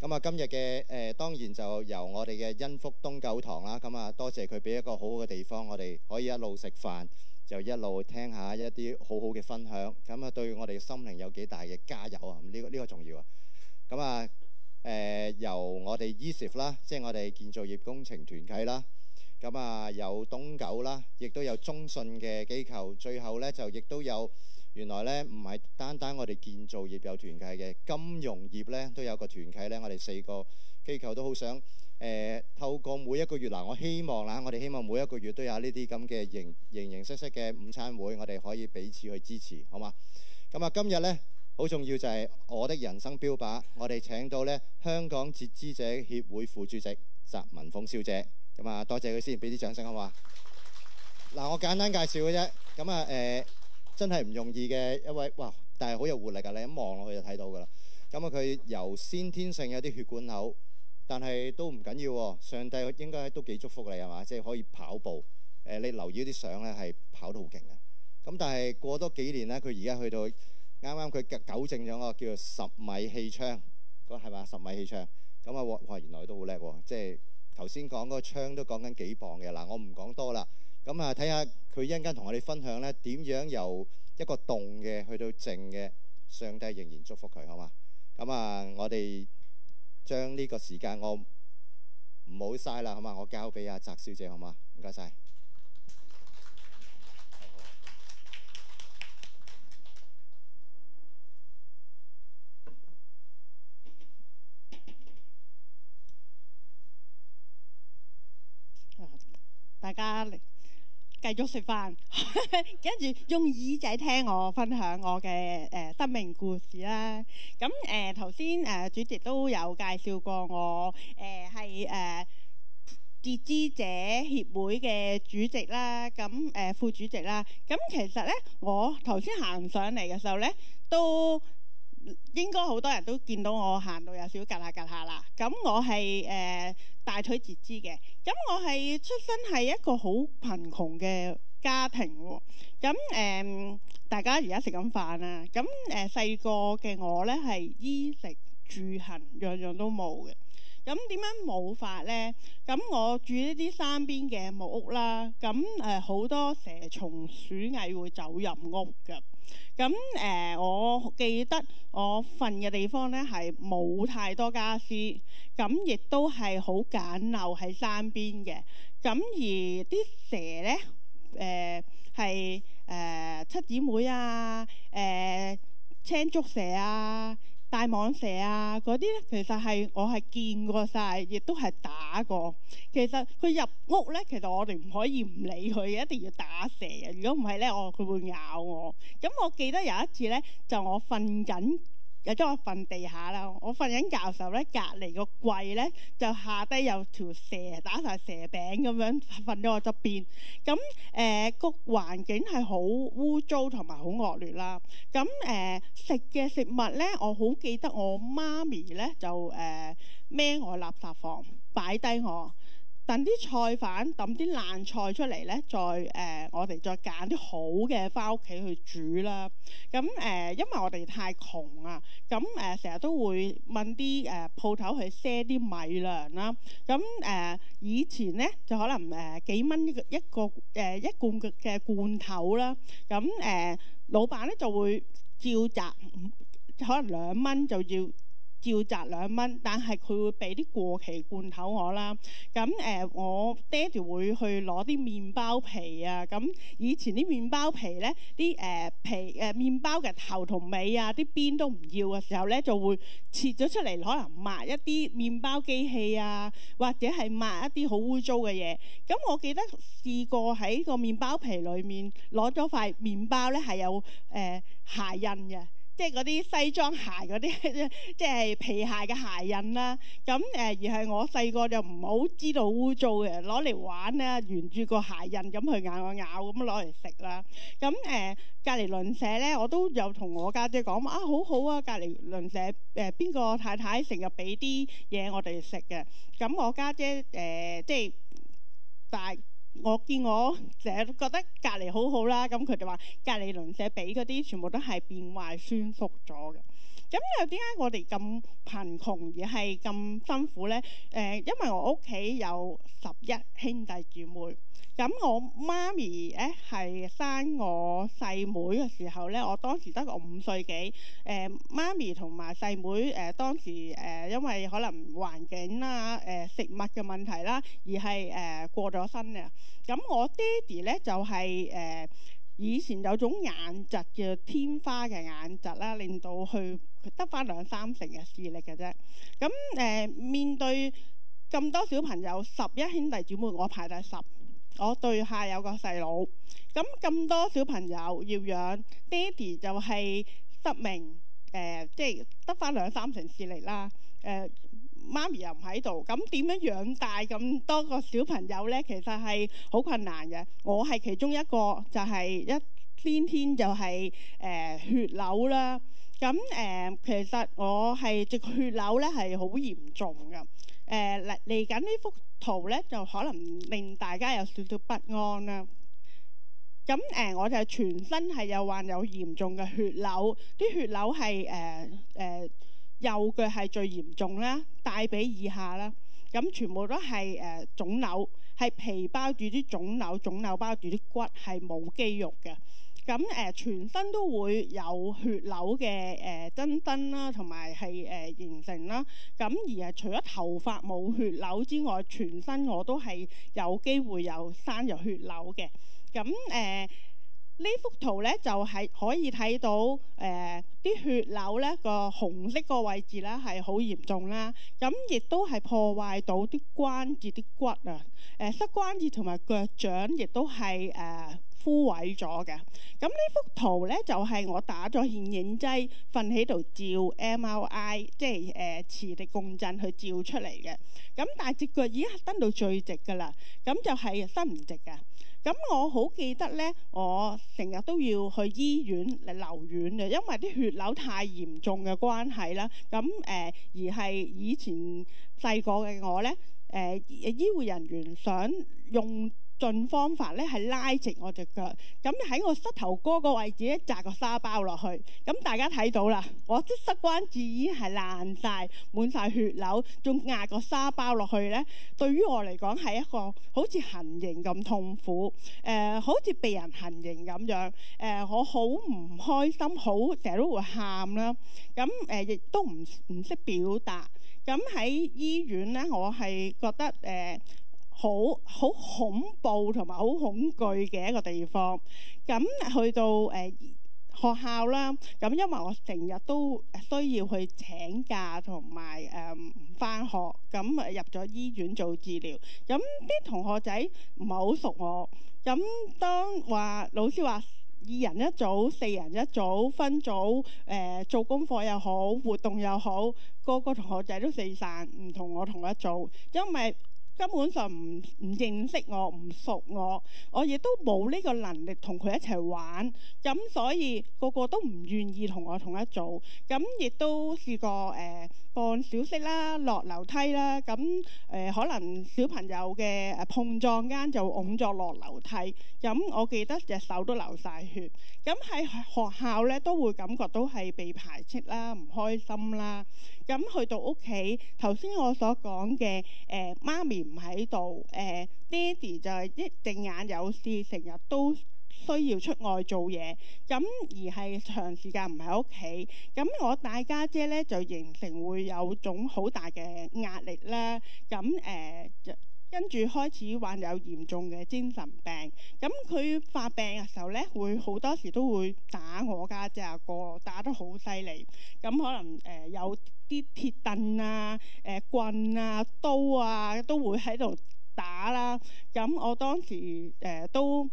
咁啊，今日嘅當然就由我哋嘅恩福東九堂啦。咁啊，多謝佢俾一個好好嘅地方，我哋可以一路食飯，就一路聽下一啲好好嘅分享。咁啊，對我哋心靈有幾大嘅加油啊！呢個重要啊！咁啊，由我哋 ESIF 啦，即係我哋建造業工程團契啦。咁啊，有東九啦，亦都有中信嘅機構。最後咧就亦都有。原來咧唔係單單我哋建造業有團契嘅，金融業咧都有個團契咧。我哋4個機構都好想透過每一個月我希望啦，我哋希望每一個月都有呢啲咁嘅形式嘅午餐會，我哋可以彼此去支持，好嘛？咁啊，今日咧好重要就係我的人生標靶，我哋請到咧香港截肢者協會副主席翟文鳳小姐。咁啊，多謝佢先，俾啲掌聲好嘛？嗱，我簡單介紹嘅啫。咁啊真係唔容易嘅一位，哇！但係好有活力㗎，你一望落去就睇到㗎啦。咁啊，佢由先天性有啲血管口，但係都唔緊要喎。上帝應該都幾祝福你係嘛？即係可以跑步。你留意啲相咧係跑得好勁嘅。咁但係過多幾年咧，佢而家去到啱啱佢糾正咗個叫做10米氣槍，嗰係嘛？10米氣槍。咁啊，哇！原來都好叻喎。即係頭先講嗰個槍都講緊幾磅嘅。嗱，我唔講多啦。咁啊，睇下佢一陣間同我哋分享咧，點樣由一個動嘅去到靜嘅，上帝仍然祝福佢，好嘛？咁啊，我哋將呢個時間我唔好嘥啦，好嘛？我交俾阿翟小姐，好嘛？唔該晒。大家繼續食飯，跟住用耳仔聽我分享我嘅生命故事啦。咁頭先主席都有介紹過我係截肢者協會嘅主席啦，咁副主席啦。咁其實咧，我頭先行上嚟嘅時候咧，都應該好多人都見到我行到有少少趌下趌下啦。咁我係大腿截肢嘅，咁我係出身係一個好貧窮嘅家庭喎。咁大家而家食緊飯啦。咁細個嘅我咧係衣食住行樣樣都冇嘅。咁點樣冇法咧？咁我住呢啲山邊嘅木屋啦。咁好多蛇蟲鼠蟻會走入屋㗎。咁我記得我瞓嘅地方咧係冇太多家私，咁亦都係好簡陋喺山邊嘅。咁而啲蛇咧係七姊妹啊、青竹蛇啊、大蟒蛇啊嗰啲咧，其實係我係見過晒，亦都係打過。其實佢入屋咧，其實我哋唔可以唔理佢嘅，一定要打蛇嘅。如果唔係咧，佢會咬我。咁我記得有一次咧，就我瞓緊，有咗我瞓地下啦。我瞓緊覺嘅時候咧，隔離個櫃咧就下低有條蛇打晒蛇餅咁樣瞓咗我側邊。咁個環境係好污糟同埋好惡劣啦。咁食嘅食物咧，我好記得我媽咪咧就孭我垃圾房擺低我。等啲菜販抌啲爛菜出嚟咧，我哋再揀啲好嘅翻屋企去煮啦。咁因為我哋太窮啊，咁成日都會問啲鋪頭去賒啲米糧啦。咁以前咧就可能幾蚊一罐嘅罐頭啦。咁老闆咧就會照摘，可能2蚊就要照摘2蚊，但係佢會俾啲過期罐頭我啦。咁我爹哋會去攞啲麵包皮啊。咁以前啲麵包皮咧，啲麵包嘅頭同尾啊，啲邊都唔要嘅時候咧，就會切咗出嚟，可能抹一啲麵包機器啊，或者係抹一啲好污糟嘅嘢。咁我記得試過喺個麵包皮裏面攞咗塊麵包咧，係有鞋印嘅。即係嗰啲西裝鞋嗰啲，即係皮鞋嘅鞋印啦。咁而係我細個就唔好知道污糟嘅，攞嚟玩咧，沿住個鞋印咁去咬咁攞嚟食啦。咁隔離鄰舍咧，我都有同我家姐講啊，好好啊，隔離鄰舍邊個太太成日俾啲嘢我哋食嘅。咁我家姐即係我見我成日覺得隔離好好啦，咁佢哋話隔離鄰舍俾嗰啲全部都係變壞酸縮咗嘅。咁咁又點解我哋咁貧窮而係咁辛苦呢？因為我屋企有11兄弟姊妹。咁我媽咪咧係生我細妹嘅時候咧，我當時得個5歲幾。媽咪同埋細妹當時因為可能環境啦、食物嘅問題啦，而係過咗身嘅。咁我爹哋咧就係以前有種眼疾嘅天花嘅眼疾啦，令到佢得返2-3成嘅視力嘅啫。咁面對咁多小朋友，11兄弟姊妹，我排第10。我對下有個細佬，咁多小朋友要養，爹哋就係失明，即係得返2-3成視力啦。媽咪又唔喺度，咁點樣養大咁多個小朋友呢？其實係好困難嘅。我係其中一個，就係一先天就係血瘤啦。咁其實我係隻血瘤咧係好嚴重嘅。嚟緊呢幅圖咧就可能令大家有少少不安啦。咁我就係全身係有患有嚴重嘅血瘤，啲血瘤係右腳係最嚴重啦，大髀以下啦，咁全部都係腫瘤，係皮包住啲腫瘤，腫瘤包住啲骨，係冇肌肉嘅。咁全身都會有血瘤嘅增生啦，同埋係形成啦。咁而係除咗頭髮冇血瘤之外，全身我都係有機會有生有血瘤嘅。咁呢幅圖咧就係可以睇到啲血瘤咧個紅色個位置咧係好嚴重啦。咁亦都係破壞到啲關節啲骨啊，膝關節同埋腳掌亦都係枯萎咗嘅。咁呢幅圖咧就係我打咗顯影劑，瞓喺度照 MRI， 即係磁力共振去照出嚟嘅。咁但係隻腳已經伸到最直㗎啦，咁就係伸唔直嘅。咁我好記得咧，我成日都要去醫院嚟留院嘅，因為啲血瘤太嚴重嘅關係啦。咁而係以前細個嘅我咧，醫護人員想用盡方法咧係拉直我隻腳，咁喺我膝頭哥個位置咧紮個沙包落去。咁大家睇到啦，我啲膝關節已經係爛晒，滿晒血瘤，仲壓個沙包落去咧。對於我嚟講係一個好似行刑咁痛苦，好似被人行刑咁樣。我好唔開心，好成日都會喊啦。咁亦都唔識表達。咁喺醫院咧，我係覺得好恐怖同埋好恐懼嘅一個地方。咁去到學校啦，咁因為我成日都需要去請假同埋唔返學，咁入咗醫院做治療。咁啲同學仔唔係好熟我，咁當話老師話2人一組、4人一組分組，做功課又好，活動又好，個同學仔都四散，唔同我同一組，因為根本上唔認識我，唔熟我亦都冇呢個能力同佢一齊玩，咁所以個都唔願意同我同一組。咁亦都試過放小息啦、落樓梯啦，咁可能小朋友嘅碰撞間就拱咗落樓梯，咁我記得隻手都流晒血。咁喺學校咧都會感覺到係被排斥啦、唔開心啦。咁去到屋企，頭先我所講嘅媽咪唔喺度，爹哋就係一隻眼有事，成日都需要出外做嘢，咁而係長時間唔喺屋企。咁我大家姐咧就形成會有種好大嘅壓力啦。咁跟住開始患有嚴重嘅精神病。咁佢發病嘅時候咧，會好多時都會打我家姐阿哥，打得好犀利。咁可能有啲鐵凳啊、棍啊、刀啊，都會喺度打啦。咁我當時都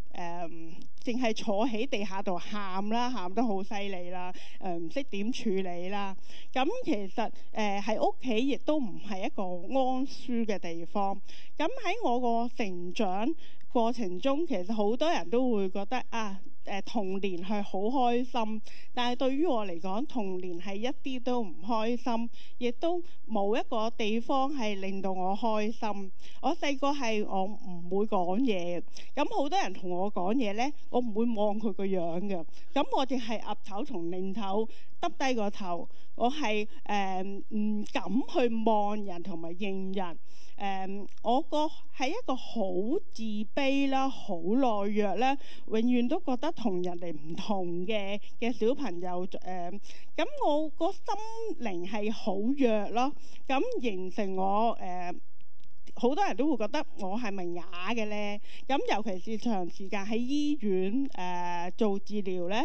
淨係坐喺地下度喊啦，喊得好犀利啦，唔識點處理啦。咁其實喺屋企亦都唔係一個安舒嘅地方。咁喺我個成長過程中，其實好多人都會覺得啊，童年係好開心，但係對於我嚟講，童年係一啲都唔開心，亦都冇一個地方係令到我開心。我細個係我唔會講嘢嘅，咁好多人同我講嘢呢，我唔會望佢個樣嘅，咁我淨係岌頭同擰頭，耷低個頭，我係唔敢去望人同埋認人。我係一個好自卑啦，好懦弱啦，永遠都覺得同人哋唔同嘅小朋友。咁我個心靈係好弱咯，咁形成我好多人都會覺得我係咪啞嘅呢？咁尤其是長時間喺醫院做治療呢，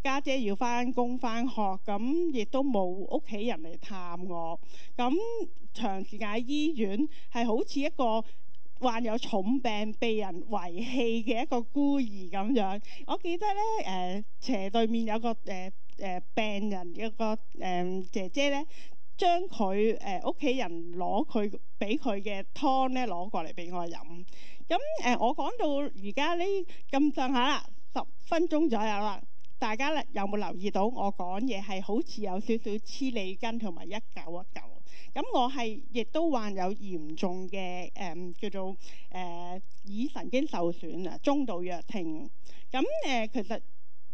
家姐要返工返學，咁亦都冇屋企人嚟探我。咁長時間喺醫院係好似一個患有重病被人遺棄嘅一個孤兒咁樣。我記得呢，斜對面有個病人，有個姐姐呢，將佢屋企人攞佢俾佢嘅湯咧攞過嚟俾我飲。咁我講到而家呢咁上下啦，10分鐘左右啦。大家有冇留意到我講嘢係好似有少少黐脷根同埋一嚿一嚿？咁我係亦都患有嚴重嘅叫做耳神經受損啊，中度弱聽。咁其實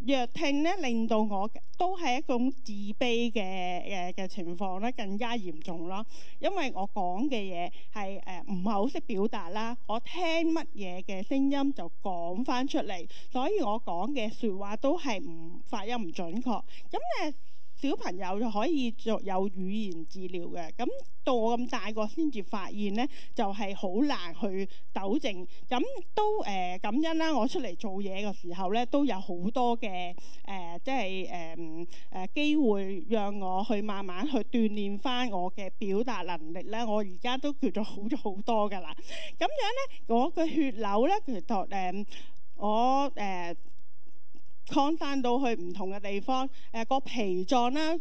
弱聽咧令到我都係一種自卑嘅情況咧，更加嚴重咯。因為我講嘅嘢係唔係好識表達啦，我聽乜嘢嘅聲音就講翻出嚟，所以我講嘅説話都係發音唔準確。咁小朋友就可以有語言治療嘅，咁到我咁大個先至發現呢，就係好難去糾正。咁都感恩啦，我出嚟做嘢嘅時候呢，都有好多嘅即係機會讓我去慢慢去鍛鍊翻我嘅表達能力呢。我而家都叫做好咗好多噶啦。咁樣呢，我嘅血流呢，其實我擴散到去唔同嘅地方，個脾臟啦，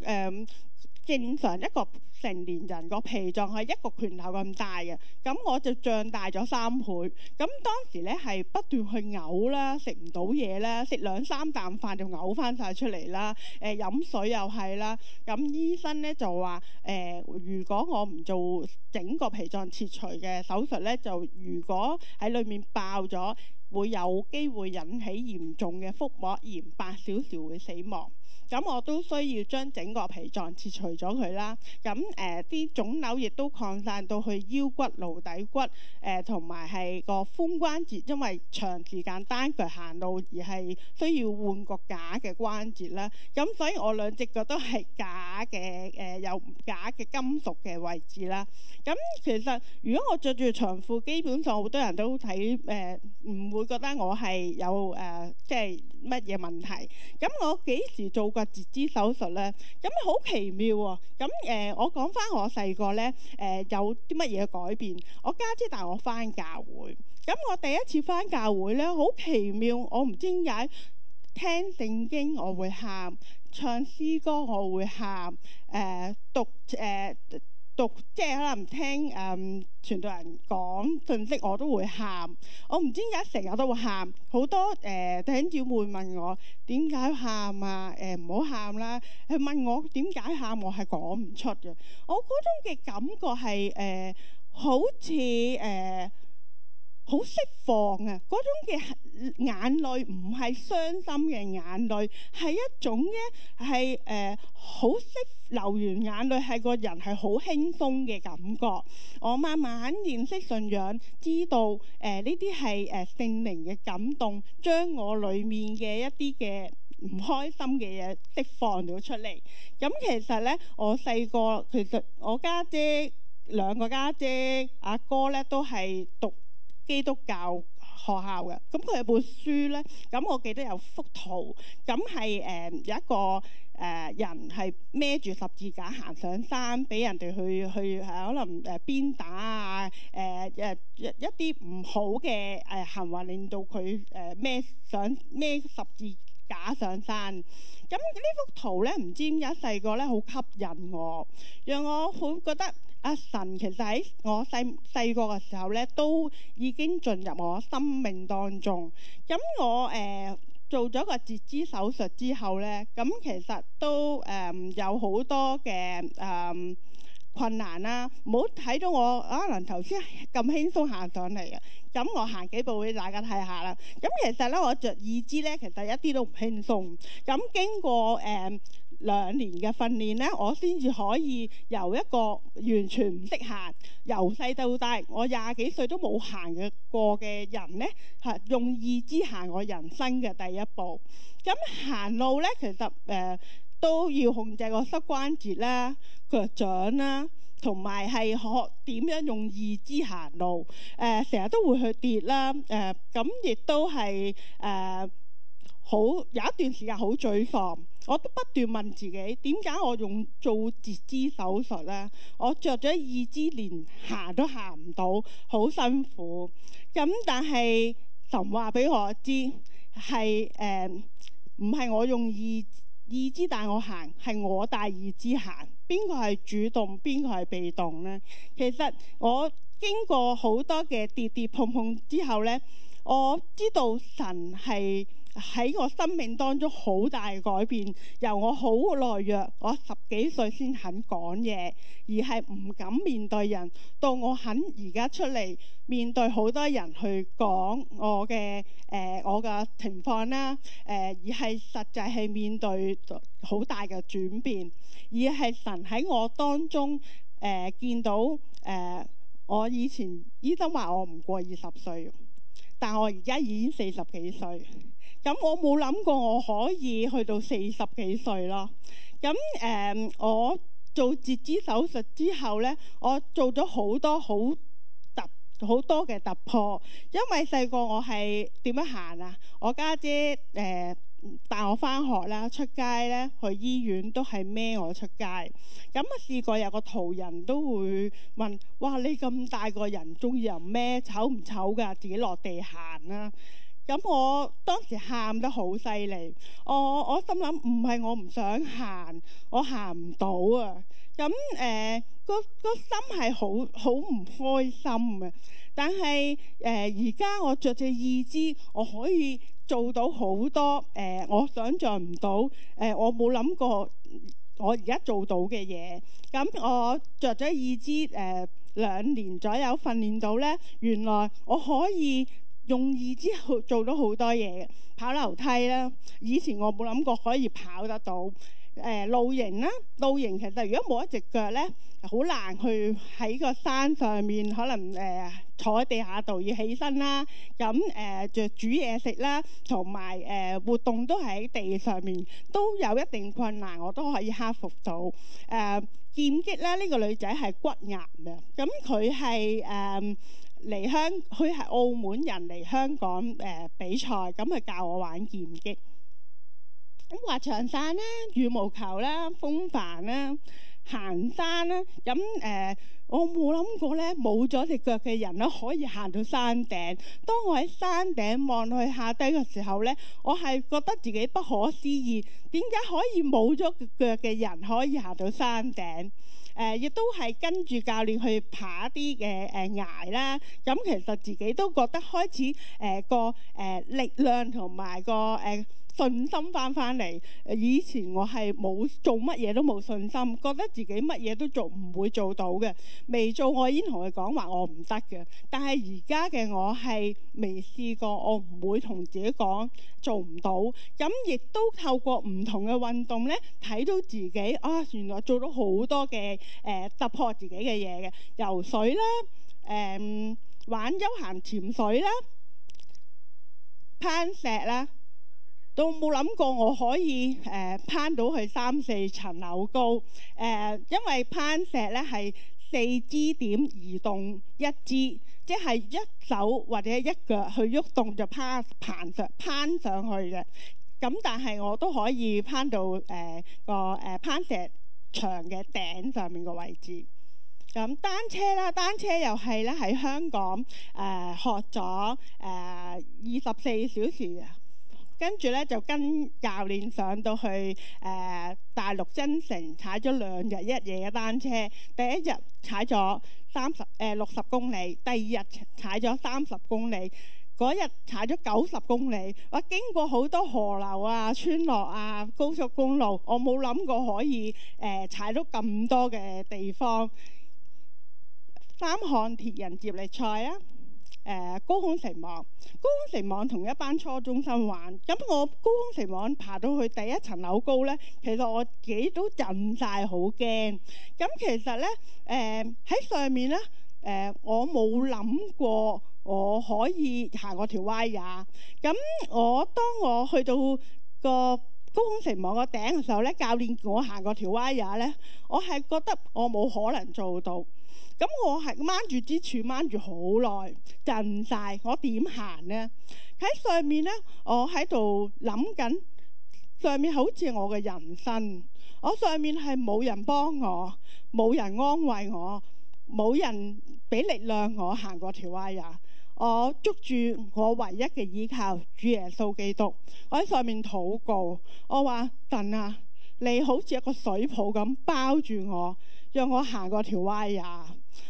正常一個成年人個脾臟係一個拳頭咁大嘅，咁我就脹大咗3倍。咁當時咧係不斷去嘔啦，食唔到嘢啦，食2-3啖飯就嘔翻晒出嚟啦。飲水又係啦。咁醫生咧就話如果我唔做整個脾臟切除嘅手術咧，就如果喺裡面爆咗，會有機會引起嚴重嘅腹膜炎，8小時會死亡。咁我都需要將整個脾臟切除咗佢啦。咁啲腫瘤亦都擴散到去腰骨、顱底骨，同埋係個髖關節，因為長時間單腳行路而係需要換個假嘅關節啦。咁所以我2隻腳都係假嘅，有假嘅金屬嘅位置啦。咁其實如果我着住長褲，基本上好多人都睇唔會覺得我係有即係乜嘢問題。咁我幾時做過截肢手術呢？咁好奇妙喎！咁我講翻我細個呢，有啲乜嘢改變？我家姐帶我翻教會，咁我第一次翻教會呢，好奇妙，我唔知點解聽聖經我會喊，唱詩歌我會喊，讀即係可能聽傳道人講信息我都會喊。我唔知點解成日都會喊。好多弟兄姊妹問我點解喊啊？唔好喊啦。佢問我點解喊，我係講唔出嘅。我嗰種嘅感覺係好似好釋放啊！嗰種嘅眼淚唔係傷心嘅眼淚，係一種咧係好識流完眼淚，係個人係好輕鬆嘅感覺。我慢慢認識信仰，知道呢啲係聖靈嘅感動，將我裡面嘅一啲嘅唔開心嘅嘢釋放咗出嚟。咁其實咧，我細個其實我家姐2個家姐阿哥咧都係讀基督教學校嘅，咁佢有本書咧，咁我記得有幅圖，咁係有一個人係孭住十字架行上山，俾人哋去可能鞭打啊，一啲唔好嘅行為，令到佢孭十字架上山。咁呢幅圖咧，唔知點解細個咧好吸引我，讓我好覺得阿神其實喺我細個嘅時候咧，都已經進入我生命當中。咁我做咗個截肢手術之後呢，咁其實都有好多嘅困難啦。唔好睇到我可能頭先咁輕鬆行上嚟啊，咁我行幾步俾大家睇下啦。咁其實呢，我着義肢呢，其實一啲都唔輕鬆。咁經過2年嘅訓練呢，我先至可以由一個完全唔識行，由細到大我20幾歲都冇行過嘅人呢，用義肢行我人生嘅第一步。咁行路呢，其實都要控制個膝關節啦、腳掌啦，同埋係學點樣用義肢行路。成日都會去跌啦。咁亦都係好有一段時間好沮喪。我都不斷問自己，點解我做截肢手術呢？我着咗義肢連行都行唔到，好辛苦。咁但係神話俾我知，係唔係我用義肢帶我行，係我帶義肢行。邊個係主動，邊個係被動呢？其實我經過好多嘅跌跌碰碰之後呢，我知道神係喺我生命當中好大嘅改變。由我好懦弱，我10幾歲先肯講嘢，而係唔敢面對人，到我肯而家出嚟面對好多人去講我嘅情況啦。而係實際係面對好大嘅轉變，而係神喺我當中見到我以前醫生話我唔過20歲，但我而家已經40幾歲。咁我冇諗過我可以去到40幾歲咯。咁我做截肢手術之後呢，我做咗好多嘅突破。因為細個我係點樣行啊？我家姐帶我返學啦，出街咧，去醫院都係孭我出街。咁試過有個途人都會問：哇，你咁大個人，中意人孭，醜唔醜㗎？自己落地行啦。咁我當時喊得好犀利，我心諗唔係我唔想行，我行唔到啊！咁個心係好唔開心嘅。但係而家我着隻義肢，我可以做到好多我想像唔到我冇諗過我而家做到嘅嘢。咁我着咗義肢2年左右訓練到呢，原來我可以用義肢做到好多嘢，跑樓梯啦。以前我冇諗過可以跑得到。露營啦，露營其實如果冇一隻腳呢，好難去喺個山上面，可能坐喺地下度要起身啦。咁就煮嘢食啦，同埋活動都喺地上面，都有一定困難，我都可以克服到。劍擊咧，呢個女仔係骨癌嘅，咁佢係佢係澳門人嚟香港比賽，咁佢教我玩劍擊。咁滑翔傘啦、羽毛球啦、風帆啦、行山啦，咁我冇諗過咧，冇咗隻腳嘅人咧可以行到山頂。當我喺山頂望去下低嘅時候咧，我係覺得自己不可思議，點解可以冇咗腳嘅人可以行到山頂？亦都係跟住教練去爬一啲嘅崖啦。咁其實自己都覺得開始個力量同埋個信心翻嚟。以前我係冇做乜嘢都冇信心，覺得自己乜嘢都唔會做到嘅。未做我已經同佢講話我唔得嘅。但係而家嘅我係未試過，我唔會同自己講做唔到。咁亦都透過唔同嘅運動呢，睇到自己原來做到好多嘅突破自己嘅嘢嘅，游水啦，玩休閒潛水啦，攀石啦。都冇諗過我可以攀到去3-4層樓高。因為攀石咧係4支點移動一支，即係一手或者一腳去喐動就攀上去嘅。咁但係我都可以攀到個攀石牆嘅頂上面個位置。咁單車啦，單車又係咧喺香港學咗24小時。跟住咧就跟教練上到去大陸增城踩咗2日1夜嘅單車。第一日踩咗60公里，第2日踩咗30公里。嗰日踩咗90公里，我經過好多河流啊、村落啊、高速公路，我冇諗過可以踩到咁多嘅地方。3項鐵人接力賽啊！高空繩網，同一班初中生玩。咁我高空繩網爬到去第一層樓高呢，其實我自己都震晒，好驚。咁其實呢，喺上面呢，我冇諗過我可以行過條歪也。咁當我去到個高空繩網個頂嘅時候呢，教練叫我行過條歪也呢，我係覺得我冇可能做到。咁我係掹住支柱掹住好耐，震晒，我點行呢？喺上面呢，我喺度諗緊，上面好似我嘅人生。我上面係冇人幫我，冇人安慰我，冇人俾力量我行過條歪也。我捉住我唯一嘅依靠，主耶穌基督。我喺上面禱告，我話神啊，你好似一個水泡咁包住我，讓我行過條歪也。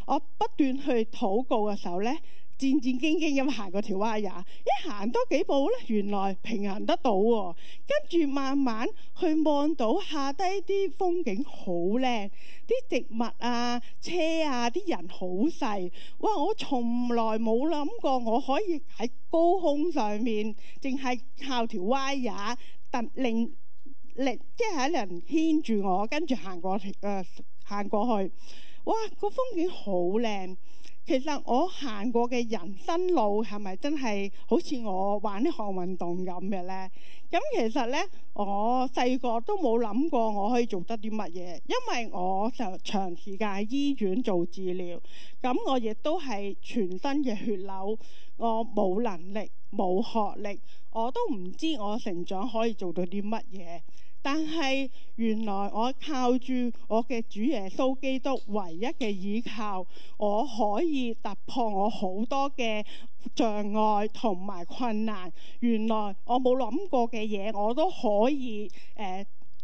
我不斷去禱告嘅時候呢，戰戰兢兢咁行過條歪也，一行多幾步呢，原來平衡得到喎。跟住慢慢去望到下低啲風景好靚，啲植物啊、車啊、啲人好細。哇！我從來冇諗過我可以喺高空上面，淨係靠條歪也，即係喺人牽住我，跟住行過去。哇！個風景好靚。其實我行過嘅人生路係咪真係好似我玩呢項運動咁嘅呢？咁其實呢，我細個都冇諗過我可以做得啲乜嘢，因為我就長時間喺醫院做治療，咁我亦都係全身嘅血瘤，我冇能力、冇學歷，我都唔知我成長可以做到啲乜嘢。但係原來我靠住我嘅主耶穌基督唯一嘅依靠，我可以突破我好多嘅障礙同埋困難。原來我冇諗過嘅嘢，我都可以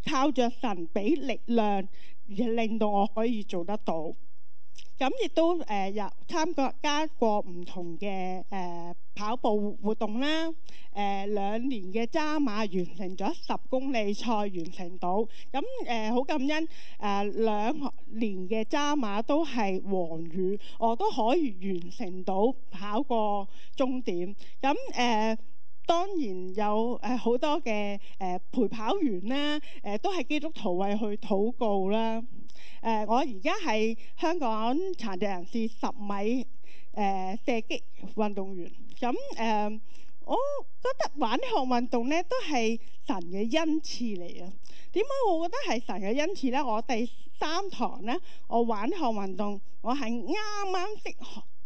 靠着神俾力量，而令到我可以做得到。咁亦都有參加過唔同嘅跑步活動啦。2年嘅渣馬完成咗10公里賽完成到。咁好感恩2年嘅渣馬都係黃雨，我都可以完成到跑過終點。咁當然有好多嘅陪跑員啦，都係基督徒為去禱告啦。我而家係香港殘疾人士10米射擊運動員。咁我覺得玩呢項運動呢都係神嘅恩賜嚟啊！點解我覺得係神嘅恩賜呢？我第3堂呢，我玩呢項運動，我係啱啱識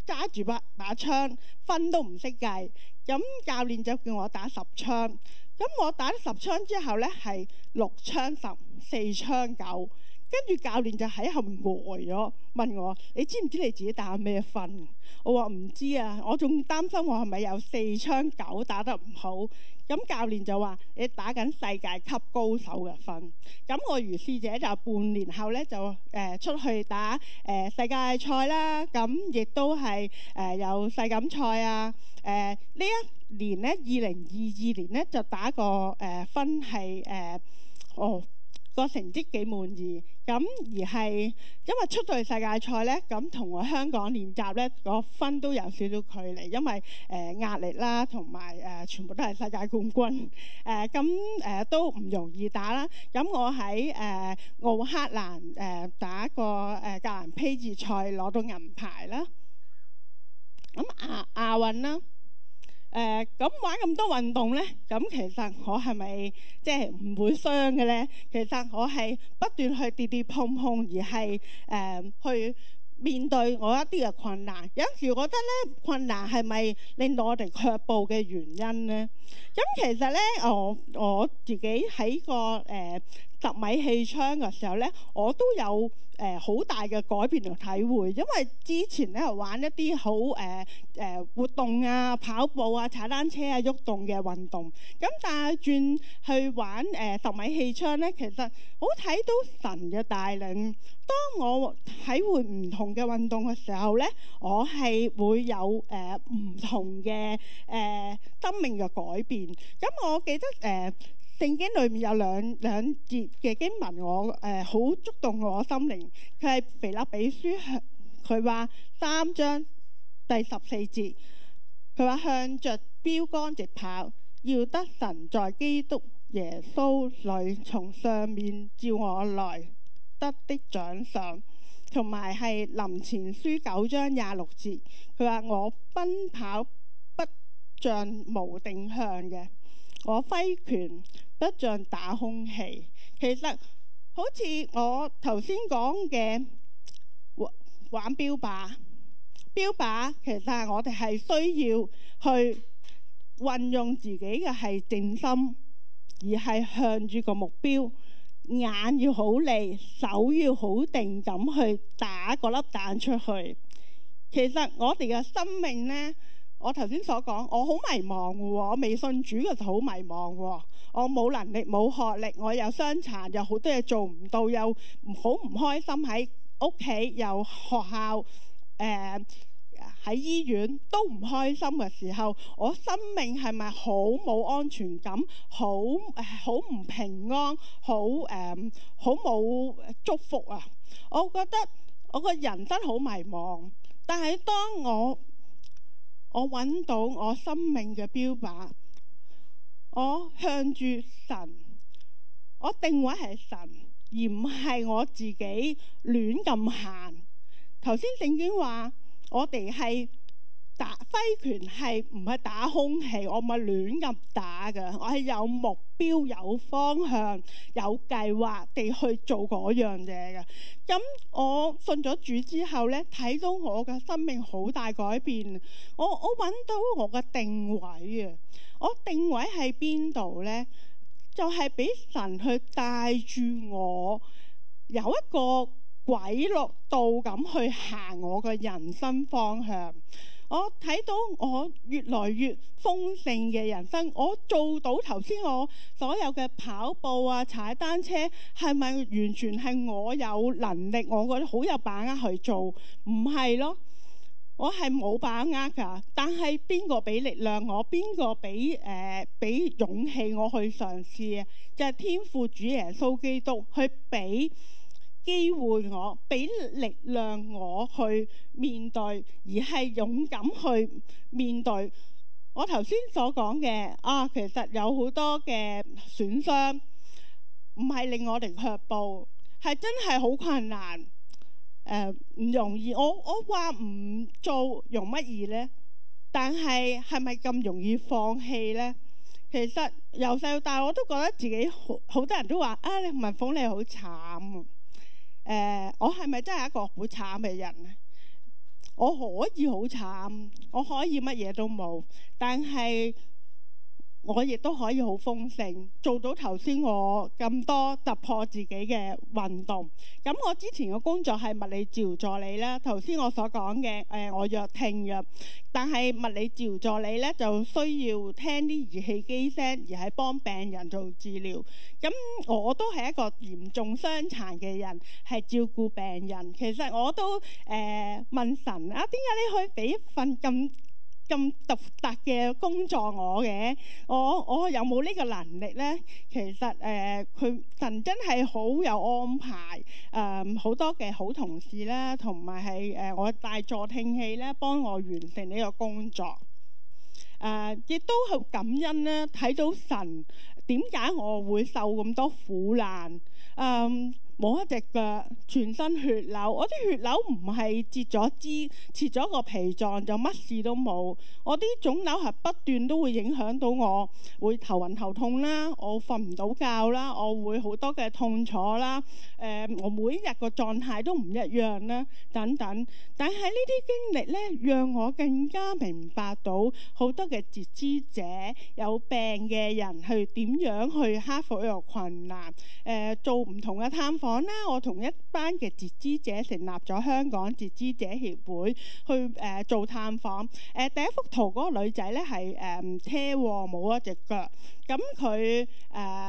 揸住把槍，分都唔識計。咁教練就叫我打10槍。咁我打咗10槍之後呢，係6槍10、4槍9。跟住教練就喺後面呆咗，問我：你知唔知你自己打咩分？我話唔知啊，我仲擔心我係咪有4槍9打得唔好。咁教練就話：你打緊世界級高手嘅分。咁我如是者就半年後呢，就出去打世界賽啦。咁亦都係有世錦賽啊。呢一年呢，2022年呢，就打個分係個成績幾滿意。咁而係因為出到去世界賽呢，咁同我香港練習呢個分都有少少距離，因為壓力啦，同埋全部都係世界冠軍，都唔容易打啦。咁我喺奧克蘭打個格蘭披治賽攞到銀牌啦。咁亞運啦。咁玩咁多運動呢，咁其實我係咪即係唔會傷嘅呢？其實我係不斷去跌跌碰碰，而係去面對我一啲嘅困難。有時覺得呢，困難係咪令到我哋卻步嘅原因呢？咁其實呢，我自己喺個10米氣槍嘅時候咧，我都有好大嘅改變同體會，因為之前咧玩一啲好活動啊、跑步啊、踩單車啊、喐動嘅運動，咁但係轉去玩10米氣槍咧，其實好睇到神嘅帶領。當我體會唔同嘅運動嘅時候咧，我係會有唔同嘅生命嘅改變。咁我記得聖經裏面有兩節嘅經文，我好觸動我心靈。佢係腓立比書，佢話3章第14節，佢話向着標竿直跑，要得神在基督耶穌裏從上面召我來得的獎賞。同埋係林前書9章26節，佢話我奔跑不像無定向嘅，我揮拳不像打空氣。其實好似我頭先講嘅玩標靶，其實係我哋係需要去運用自己嘅係靜心，而係向住個目標，眼要好利，手要好定咁去打嗰粒彈出去。其實我哋嘅生命呢，我頭先所講，我好迷茫嘅喎，我未信主嘅時候好迷茫喎，我冇能力冇學歷，我又傷殘，有好多嘢做唔到，又好唔開心，喺屋企又學校喺醫院都唔開心嘅時候，我生命係咪好冇安全感，好唔平安，好冇祝福啊？我覺得我個人生好迷茫，但係當我揾到我生命嘅標靶，我向住神，我定位係神，而唔係我自己亂咁行。頭先聖經話我哋係揮拳係唔係打空氣，我唔係亂咁打嘅，我係有目標、有方向、有計劃地去做嗰樣嘢嘅。咁我信咗主之後呢，睇到我嘅生命好大改變。我揾到我嘅定位啊！我定位喺邊度呢？就係俾神去帶住我，有一個軌路道咁去行我嘅人生方向。我睇到我越來越豐盛嘅人生，我做到頭先我所有嘅跑步啊、踩單車，係咪完全係我有能力？我覺得好有把握去做，唔係咯。我係冇把握㗎，但係邊個俾力量我？邊個俾勇氣我去嘗試啊？就係天父主耶穌基督去俾機會我，俾力量我去面對，而係勇敢去面對。我頭先所講嘅其實有好多嘅損傷，唔係令我哋卻步，係真係好困難。唔容易。我話唔做容乜易呢？但係係咪咁容易放棄呢？其實由細到大我都覺得自己好多人都話你文鳳你好慘。我係咪真係一個好慘嘅人呢？我可以好慘，我可以乜嘢都冇，但係我亦都可以好豐盛，做到頭先我咁多突破自己嘅運動。咁我之前嘅工作係物理治療助理啦，頭先我所講嘅我弱聽嘅，但係物理治療助理咧就需要聽啲儀器機聲，而係幫病人做治療。咁我都係一個嚴重傷殘嘅人，係照顧病人。其實我都問神點解你可以俾一份咁獨特嘅工作我嘅？我有冇呢個能力呢？其實神真係好有安排，好多嘅好同事啦，同埋係我帶助聽器咧，幫我完成呢個工作。亦都好感恩咧，睇到神點解我會受咁多苦難。冇一隻腳，全身血瘤。我啲血瘤唔係截咗肢、切咗個脾臟就乜事都冇。我啲腫瘤係不斷都會影響到我，會頭暈頭痛啦，我瞓唔到覺啦，我會好多嘅痛楚啦。我每一日個狀態都唔一樣啦，等等。但係呢啲經歷呢，讓我更加明白到好多嘅截肢者有病嘅人去點樣去克服呢個困難。做唔同嘅探訪啦，我同一班嘅截肢者成立咗香港截肢者協會去做探訪。第一幅圖嗰個女仔咧係車禍冇一隻腳，咁佢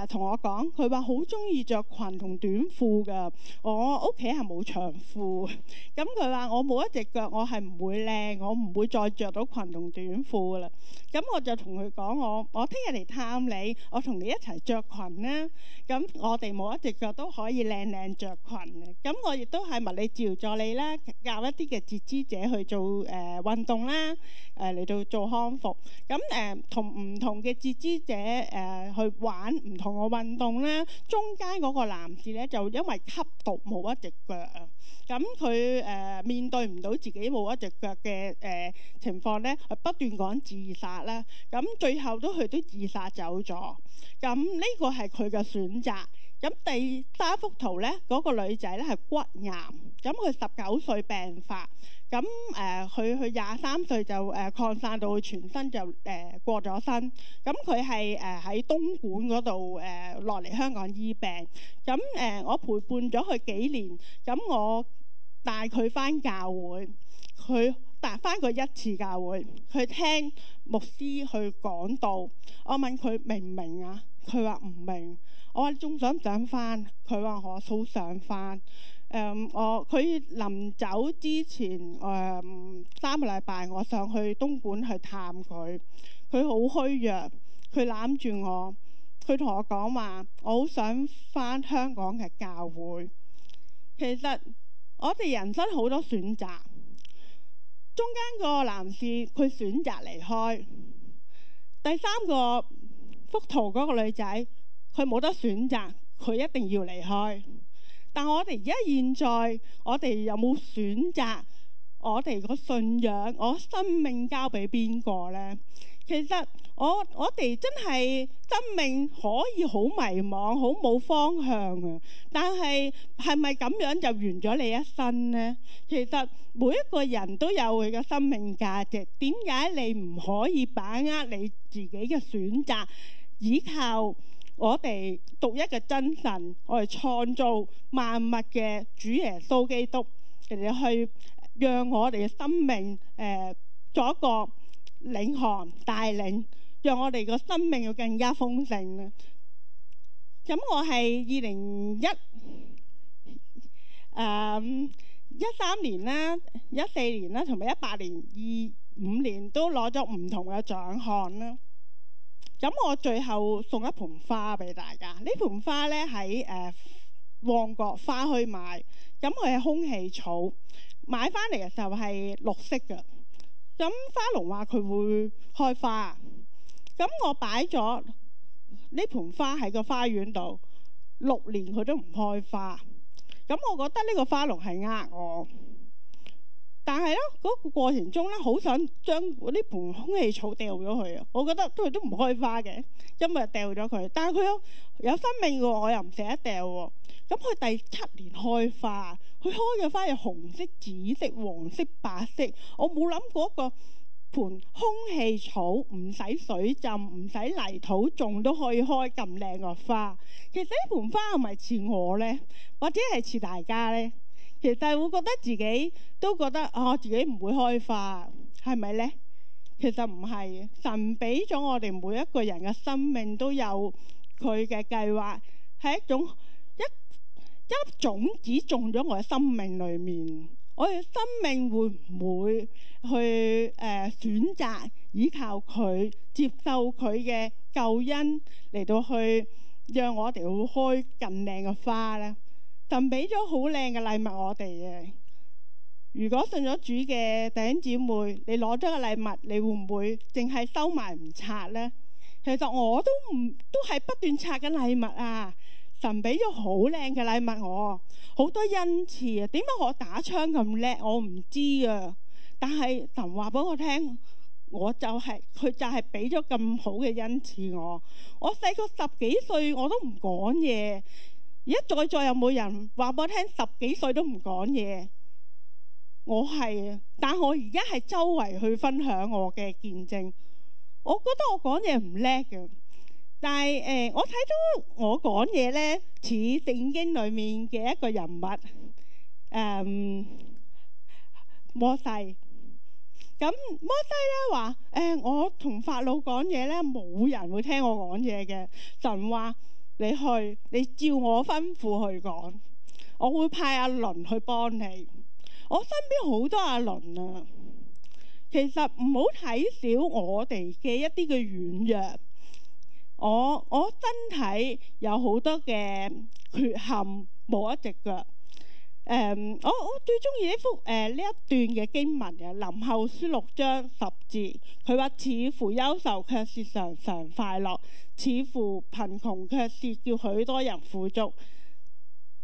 同我講，佢話好中意着裙同短褲㗎。我屋企係冇長褲，咁佢話我冇一隻腳，我係唔會靚，我唔會再着到裙同短褲㗎啦。咁我就同佢講，我聽日嚟探你，我同你一齊着裙啦。咁我哋冇一隻腳都可以靚靚着裙嘅。咁我亦都係物理治療助理啦，教一啲嘅截肢者去做運動啦，嚟到做康復。咁同唔同嘅截肢者去玩唔同嘅運動啦。中間嗰個男士咧就因為吸毒冇一隻腳啊，咁佢面對唔到自己冇一隻腳嘅情況咧，不斷講自殺啦。咁最後佢都自殺走咗。咁呢個係佢嘅選擇。咁第三幅圖咧，嗰個女仔咧係骨癌，咁佢19歲病發，咁佢23歲就擴散到佢全身就過咗身。咁佢係喺東莞嗰度落嚟香港醫病。咁我陪伴咗佢幾年，咁我帶佢返教會，佢帶返過一次教會，佢聽牧師去講道。我問佢明唔明啊？佢話唔明。我話你仲想唔想返？佢話我好想返。佢臨走之前3個禮拜，我上去東莞去探佢。佢好虛弱，佢攬住我，佢同我講話：我好想返香港嘅教會。其實我哋人生好多選擇，中間個男士佢選擇離開，第三個幅圖嗰個女仔。佢冇得選擇，佢一定要離開。但我哋而家現在，我哋有冇選擇我哋個信仰，我生命交俾邊個呢？其實我哋真係生命可以好迷茫，好冇方向啊！但係係咪咁樣就完咗你一生呢？其實每一個人都有佢嘅生命價值，點解你唔可以把握你自己嘅選擇，依靠我哋獨一嘅真神，我哋創造萬物嘅主耶穌基督，嚟去讓我哋嘅生命做一個領航帶領，讓我哋個生命要更加豐盛咧。咁我係2013年啦、14年啦，同埋18年、25年都攞咗唔同嘅獎項啦。咁我最後送一盆花俾大家。呢盆花咧喺旺角花墟買，咁佢係空氣草，買翻嚟嘅時候係綠色嘅。咁花農話佢會開花，咁我擺咗呢盆花喺個花園度6年，佢都唔開花。咁我覺得呢個花農係呃我。但係咧，嗰個過程中咧，好想將呢盆空氣草掉咗佢啊！我覺得佢都唔開花嘅，因為掉咗佢。但係佢有生命嘅喎，我又唔捨得掉喎。咁佢第7年開花，佢開嘅花有紅色、紫色、黃色、白色。我冇諗過個盆空氣草唔使水浸、唔使泥土種都可以開咁靚嘅花。其實呢盆花係咪似我呢？或者係似大家呢？其實會覺得自己都覺得自己唔會開花，係咪呢？其實唔係，神俾咗我哋每一個人嘅生命都有佢嘅計劃，係一粒種子種咗我嘅生命裏面。我哋生命會唔會去選擇依靠佢，接受佢嘅救恩嚟到去讓我哋會開更靚嘅花呢？神俾咗好靚嘅禮物我哋嘅。如果信咗主嘅弟兄姊妹，你攞咗個禮物，你會唔會淨係收埋唔拆呢？其實我都係不斷拆緊禮物啊！神俾咗好靚嘅禮物我，好多恩賜啊！點解我打槍咁叻？我唔知啊。但係神話俾我聽，佢就係俾咗咁好嘅恩賜我。我細個10幾歲我都唔講嘢，而家在座有冇人話俾我聽10幾歲都唔講嘢？我係啊，但我而家係周圍去分享我嘅見證。我覺得我講嘢唔叻嘅，但係我睇到我講嘢呢，似聖經裡面嘅一個人物，摩西。咁摩西咧話：我同法老講嘢咧，冇人會聽我講嘢嘅。神話你去，你照我吩咐去講，我會派阿倫去幫你。我身邊好多阿倫啊，其實唔好睇小我哋嘅一啲嘅軟弱。我身體有好多嘅缺陷，冇一隻腳。我最中意呢一段嘅經文嘅，林後書6章10節，佢話：似乎憂愁卻是常常快樂，似乎貧窮卻是叫許多人富足，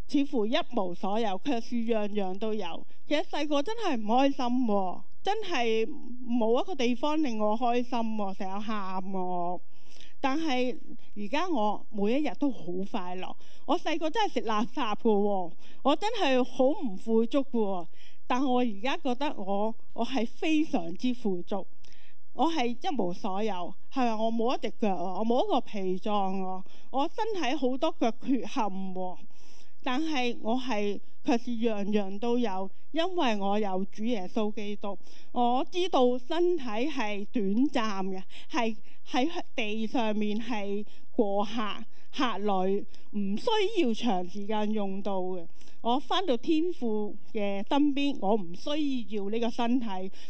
似乎一無所有卻是樣樣都有。其實細個真係唔開心喎，真係冇一個地方令我開心喎，成日喊喎。但係而家我每一日都好快樂。我細個真係食垃圾嘅喎，我真係好唔富足嘅喎。但我而家覺得我係非常之富足，我係一無所有。係咪我冇一隻腳啊？我冇一個脾臟啊？我身體好多腳缺陷喎，但係我卻是樣樣都有，因為我有主耶穌基督。我知道身體係短暫嘅，係喺地上面係過客旅，唔需要長時間用到嘅。我返到天父嘅身邊，我唔需要呢個身體，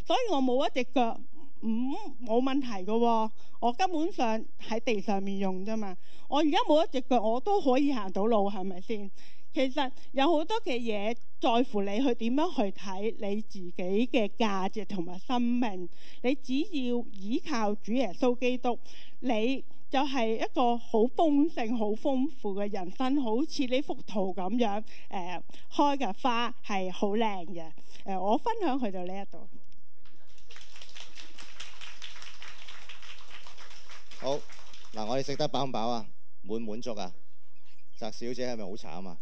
所以我冇一隻腳，冇問題嘅喎。我根本上喺地上面用啫嘛。我而家冇一隻腳，我都可以行到路，係咪先？其實有好多嘅嘢，在乎你去點樣去睇你自己嘅價值同埋生命。你只要依靠主耶穌基督，你就係一個好豐盛、好豐富嘅人生，好似呢幅圖咁樣。開嘅花係好靚嘅。我分享去到呢一度。好嗱，我哋食得飽唔飽啊？滿唔滿足啊？澤小姐係咪好慘啊？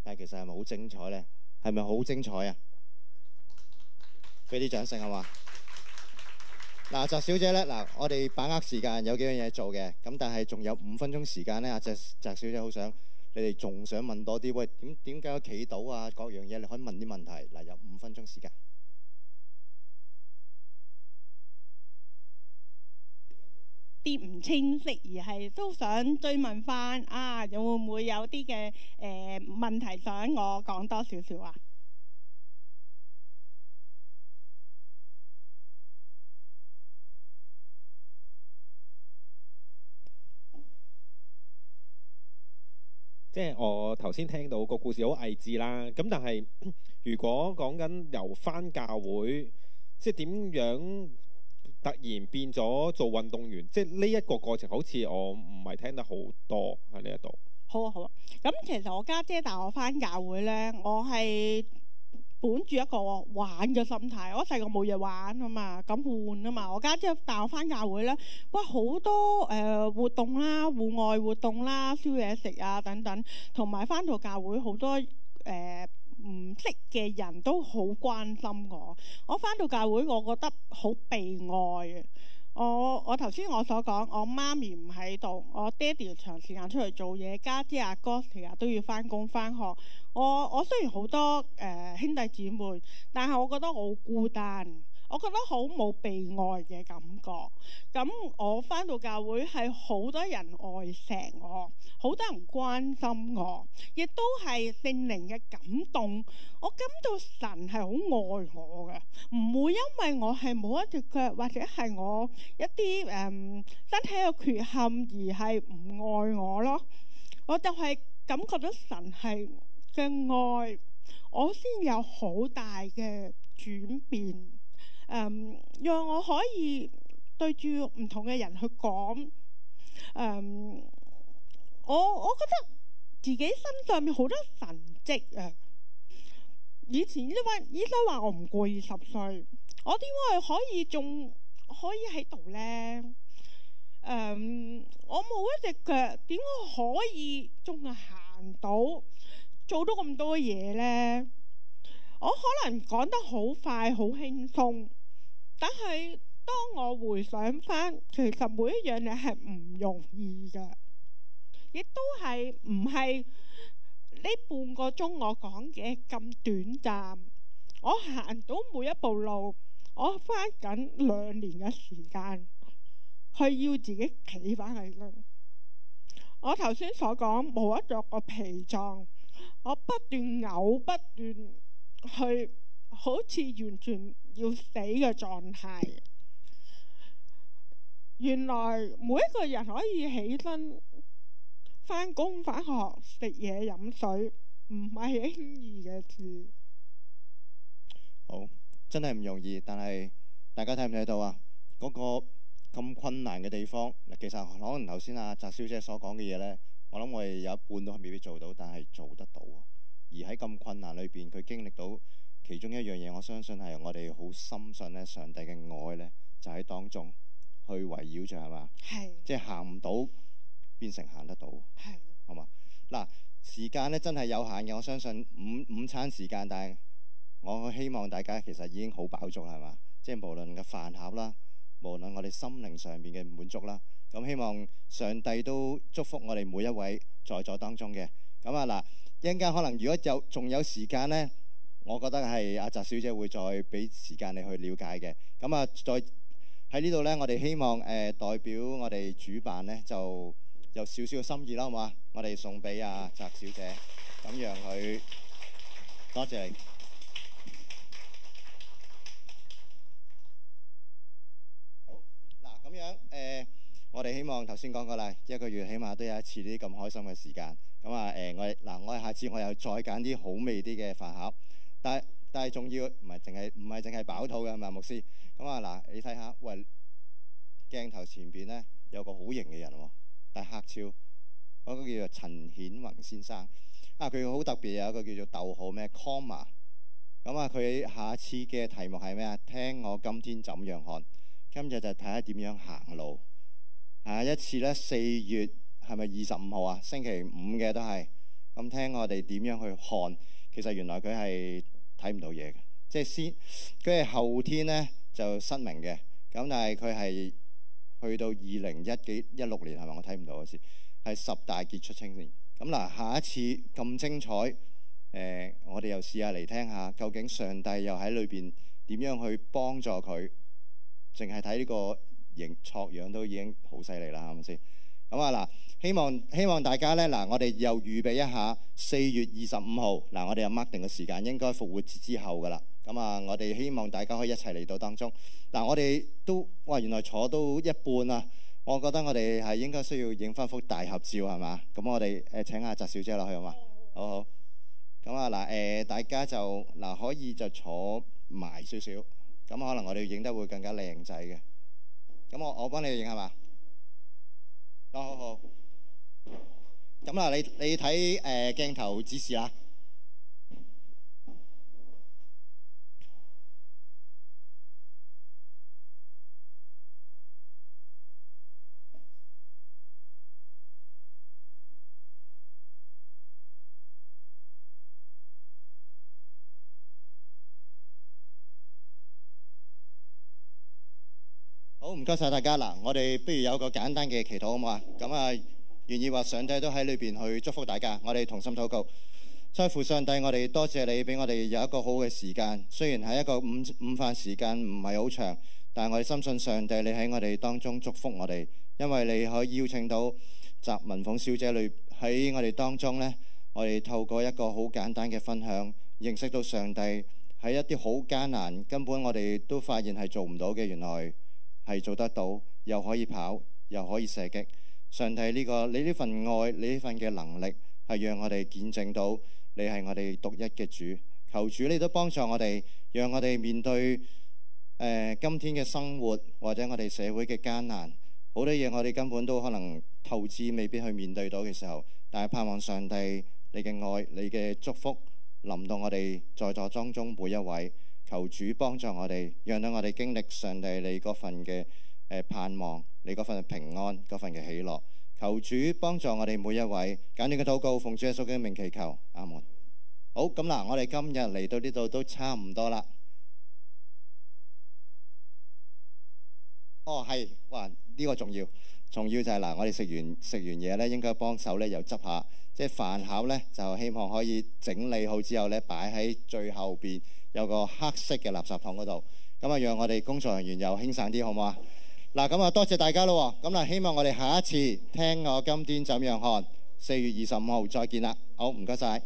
但係其實係咪好精彩呢？係咪好精彩啊？俾啲掌聲係嘛？嗱，澤小姐呢，嗱，我哋把握時間有幾樣嘢做嘅，咁但係仲有5分鐘時間呢。阿澤小姐好想你哋仲想問多啲，喂，點解企到啊？各樣嘢你可以問啲問題。嗱，有5分鐘時間。啲唔清晰，而係都想追問翻啊，會唔會有啲嘅問題想我講多少少啊？即係我頭先聽到個故事好勵志啦，咁但係如果講緊由返教會，即係點樣突然變咗做運動員，即係呢一個過程，好似我唔係聽得好多喺呢一度。好啊，好啊。咁其實我家姐帶我返教會呢，我係本住一個玩嘅心態。我細個冇嘢玩啊嘛，咁換啊嘛。我家姐帶我返教會呢，哇，好多活動啦，戶外活動啦，燒嘢食啊等等，同埋返到教會好多唔識嘅人都好關心我。我返到教會，我覺得好被愛嘅。我頭先我所講，我媽咪唔喺度，我爹哋長時間出去做嘢，家姐阿哥成日都要返工返學。我雖然好多兄弟姊妹，但係我覺得我好孤單。我覺得好冇被愛嘅感覺。咁我返到教會係好多人愛錫我，好多人關心我，亦都係聖靈嘅感動。我感到神係好愛我嘅，唔會因為我係冇一隻腳或者係我一啲身體有缺陷而係唔愛我咯。我就係感覺到神係嘅愛，我先有好大嘅轉變。讓我可以對住唔同嘅人去講，我覺得自己身上面好多神蹟啊！以前醫生話我唔過20歲，我點解仲可以喺度呢？我冇一隻腳，點解可以仲係行到做到咁多嘢呢？我可能講得好快好輕鬆，但係當我回想翻，其實每一樣嘢係唔容易㗎，亦都係唔係呢半個鐘我講嘅咁短暫。我行到每一步路，我花緊2年嘅時間去要自己企翻起身。我頭先所講冇一個脾臟，我不斷嘔，不斷去好似完全要死嘅狀態。原來每一個人可以起身返工返學食嘢飲水，唔係輕易嘅事。好，真係唔容易，但係大家睇唔睇到啊？嗰個咁困難嘅地方，其實可能頭先阿澤小姐所講嘅嘢呢，我諗我哋有一半都係未必做到，但係做得到。而喺咁困難裏邊，佢經歷到其中一樣嘢，我相信係我哋好深信咧，上帝嘅愛呢，就喺當中去圍繞住，係嘛？係，即係行唔到變成行得到，係，好嘛？嗱，時間呢真係有限嘅，我相信午餐時間，但係我希望大家其實已經好飽足啦，係嘛？即係無論嘅飯盒啦，無論我哋心靈上面嘅滿足啦，咁希望上帝都祝福我哋每一位在座當中嘅。咁啊嗱，一陣間可能如果仲有時間呢，我覺得係阿澤小姐會再俾時間你去了解嘅。咁啊，再喺呢度呢，我哋希望代表我哋主辦呢，就有少少嘅心意啦，好嘛？我哋送俾阿澤小姐，咁讓佢多謝你。咁樣我哋希望頭先講過啦，1個月起碼都有一次呢啲咁開心嘅時間。咁啊我下次我又再揀啲好味啲嘅飯盒，但係仲要唔係淨係飽肚嘅，係咪牧師？咁啊嗱，你睇下，喂，鏡頭前邊咧有個好型嘅人喎，但係黑超嗰個叫做陳顯宏先生啊，佢好特別，有一個叫做逗號咩 comma。咁啊，佢下次嘅題目係咩啊？聽我今天怎樣看。今日就睇下點樣行路。下一次呢，4月係咪25號啊？星期5嘅都係。咁聽我哋點樣去看。其實原來佢係睇唔到嘢嘅，即係佢係後天呢就失明嘅。咁但係佢係去到2016年係咪？我睇唔到嗰時係10大傑出青年。咁嗱，下一次咁精彩，我哋又試下嚟聽下，究竟上帝又喺裏邊點樣去幫助佢？淨係睇呢個錯樣都已經好犀利啦，係咪先？咁啊嗱，希望大家呢，嗱，我哋又預備一下4月25號嗱，我哋又 mark 定個時間，應該復活節之後噶啦。咁啊，我哋希望大家可以一齊嚟到當中嗱，我哋都原來坐到一半啊！我覺得我哋係應該需要影翻幅大合照係嘛？咁我哋請阿澤小姐落去好嘛？好好。咁啊嗱，大家就可以就坐埋少少。咁可能我哋影得會更加靚仔嘅。咁我幫你影係嘛？好好。咁嗱，你睇鏡頭指示啦。好，唔該晒大家嗱，我哋不如有個簡單嘅祈禱好唔好啊？咁啊，願意話上帝都喺裏邊去祝福大家，我哋同心禱告。在乎上帝，我哋多謝你俾我哋有一個好嘅時間，雖然係一個午飯時間唔係好長，但係我哋深信上帝你喺我哋當中祝福我哋，因為你可以邀請到澤文鳳小姐喺我哋當中呢，我哋透過一個好簡單嘅分享，認識到上帝喺一啲好艱難，根本我哋都發現係做唔到嘅，原來係做得到，又可以跑，又可以射擊。上帝你呢份愛，你呢份嘅能力，係讓我哋見證到你係我哋獨一嘅主。求主你都幫助我哋，讓我哋面對今天嘅生活或者我哋社會嘅艱難，好多嘢我哋根本都可能透支，未必去面對到嘅時候，但係盼望上帝你嘅愛、你嘅祝福臨到我哋在座當中每一位。求主幫助我哋，讓到我哋經歷上帝你嗰份嘅盼望，你嗰份平安，嗰份嘅喜樂。求主幫助我哋每一位。簡短嘅禱告，奉主耶穌嘅名祈求，阿門。好，咁嗱，我哋今日嚟到呢度都差唔多啦。哦，係，哇！呢個重要就係嗱，我哋食完嘢咧，應該幫手咧又執下，即係飯盒咧就希望可以整理好之後咧，擺喺最後邊有個黑色嘅垃圾桶嗰度，咁啊讓我哋工作人員又輕省啲，好唔好啊？嗱，咁啊多謝大家咯，咁啊希望我哋下一次聽我今天怎樣看4月25號再見啦，好，唔該晒。